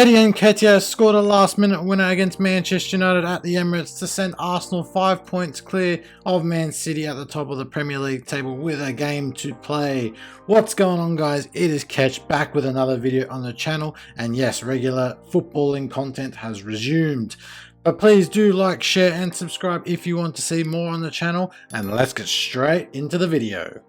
Eddie Nketiah scored a last-minute winner against Manchester United at the Emirates to send Arsenal 5 points clear of Man City at the top of the Premier League table with a game to play. What's going on, guys? It is Ketch back with another video on the channel, and yes, regular footballing content has resumed. But please do like, share and subscribe if you want to see more on the channel, and let's get straight into the video.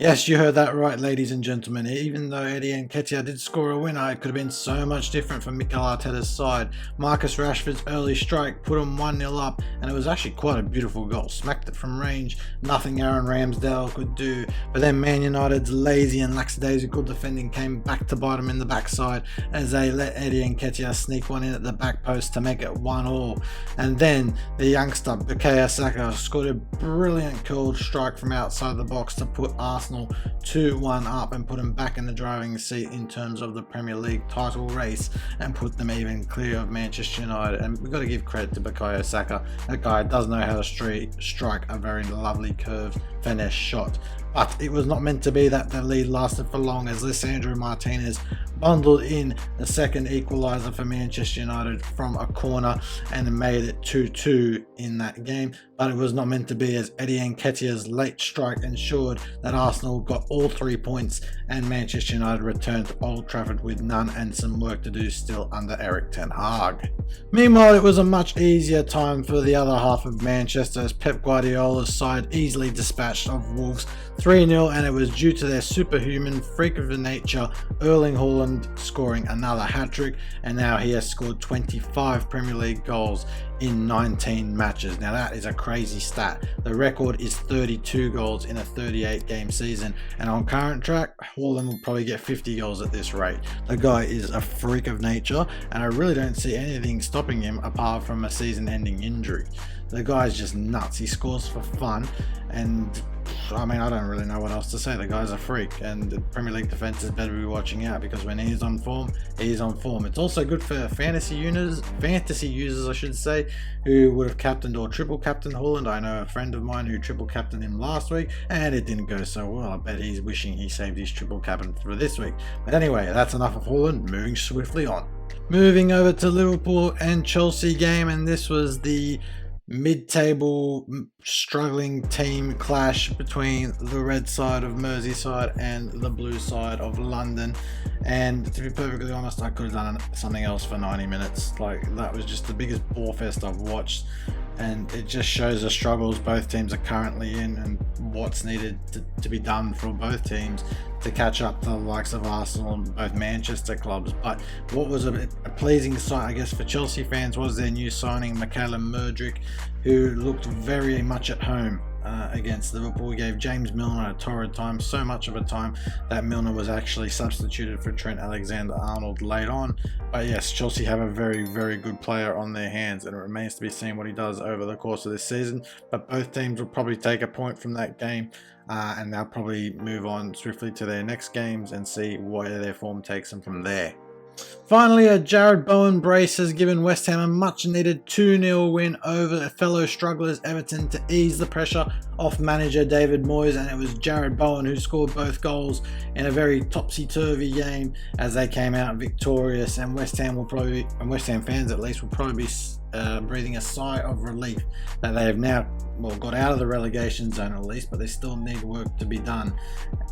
Yes, you heard that right, ladies and gentlemen. Even though Eddie Nketiah did score a winner, it could have been so much different from Mikel Arteta's side. Marcus Rashford's early strike put him 1-0 up, and it was actually quite a beautiful goal. Smacked it from range, nothing Aaron Ramsdale could do. But then Man United's lazy and lackadaisical defending came back to bite him in the backside as they let Eddie Nketiah sneak one in at the back post to make it 1-1. And then the youngster Bukayo Saka scored a brilliant curled strike from outside the box to put Arsenal 2-1 up and put them back in the driving seat in terms of the Premier League title race and put them even clear of Manchester United. And we've got to give credit to Bukayo Saka. That guy does know how to strike a very lovely curved finesse shot. But it was not meant to be that the lead lasted for long, as Lisandro Martinez bundled in the second equaliser for Manchester United from a corner and made it 2-2 in that game. But it was not meant to be, as Eddie Nketiah's late strike ensured that Arsenal got all 3 points and Manchester United returned to Old Trafford with none and some work to do still under Erik ten Hag. Meanwhile, it was a much easier time for the other half of Manchester, as Pep Guardiola's side easily dispatched of Wolves 3-0, and it was due to their superhuman freak of nature Erling Haaland scoring another hat-trick, and now he has scored 25 Premier League goals in 19 matches. Now that is a crazy stat. The record is 32 goals in a 38 game season, and on current track, Haaland will probably get 50 goals at this rate. The guy is a freak of nature, and I really don't see anything stopping him apart from a season-ending injury. The guy's just nuts. He scores for fun, and I mean, I don't really know what else to say. The guy's a freak, and the Premier League defenses better be watching out, because when he's on form, he's on form. It's also good for fantasy users, I should say, who would have captained or triple captained Haaland. I know a friend of mine who triple captained him last week, and it didn't go so well. I bet he's wishing he saved his triple captain for this week. But anyway, that's enough of Haaland. Moving swiftly on. Moving over to Liverpool and Chelsea game, and this was the mid-table struggling team clash between the red side of Merseyside and the blue side of London. And to be perfectly honest, I could have done something else for 90 minutes. Like, that was just the biggest bore fest I've watched, and it just shows the struggles both teams are currently in and what's needed to be done for both teams to catch up to the likes of Arsenal and both Manchester clubs. But what was a pleasing sight, I guess, for Chelsea fans was their new signing, Michael Mudryk, who looked very much at home against Liverpool. He gave James Milner a torrid time, so much of a time that Milner was actually substituted for Trent Alexander-Arnold late on. But yes, Chelsea have a very, very good player on their hands, and it remains to be seen what he does over the course of this season. But both teams will probably take a point from that game, and they'll probably move on swiftly to their next games and see where their form takes them from there. Finally, a Jared Bowen brace has given West Ham a much needed 2-0 win over fellow strugglers Everton to ease the pressure off manager David Moyes, and it was Jared Bowen who scored both goals in a very topsy-turvy game as they came out victorious. And West Ham fans at least will probably be breathing a sigh of relief that they have now got out of the relegation zone at least, but they still need work to be done.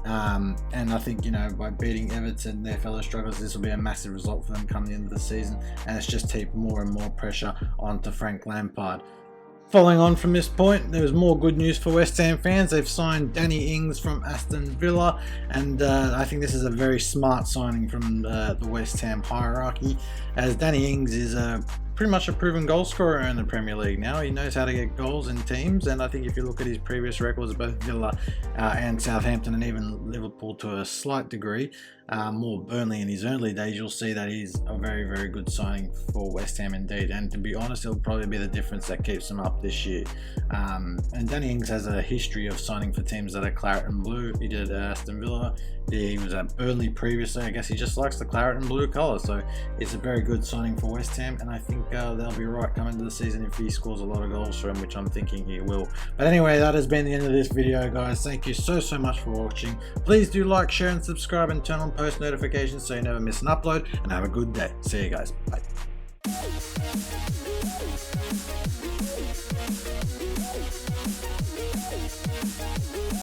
And I think, by beating Everton, their fellow strugglers, this will be a massive result for them come the end of the season, and it's just heaped more and more pressure onto Frank Lampard. Following on from this point, there was more good news for West Ham fans. They've signed Danny Ings from Aston Villa, and I think this is a very smart signing from the West Ham hierarchy, as Danny Ings is pretty much a proven goal scorer in the Premier League now. He knows how to get goals in teams, and I think if you look at his previous records, both Villa and Southampton, and even Liverpool to a slight degree, more Burnley in his early days, you'll see that he's a very, very good signing for West Ham indeed. And to be honest, it'll probably be the difference that keeps him up this year. And Danny Ings has a history of signing for teams that are claret and blue. He did Aston Villa. He was at Burnley previously. I guess he just likes the claret and blue colour, so it's a very good signing for West Ham. And I think think they'll be right coming into the season if he scores a lot of goals for him, which I'm thinking he will. But anyway, that has been the end of this video, guys. Thank you so much for watching. Please do like, share and subscribe and turn on post notifications so you never miss an upload, and have a good day. See you guys. Bye.